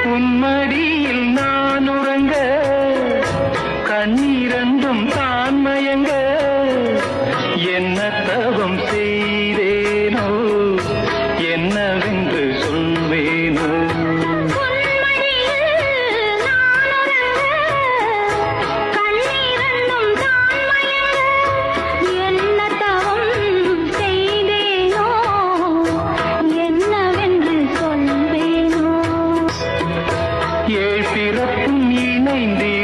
உன்மடியில் நான் உறங்க கண்ணீரண்டும் தான் மயங்க என்ன தவம் செய்தேனோ என்னவென்று சொல்வேனோ பிறப்பும் இணைந்தே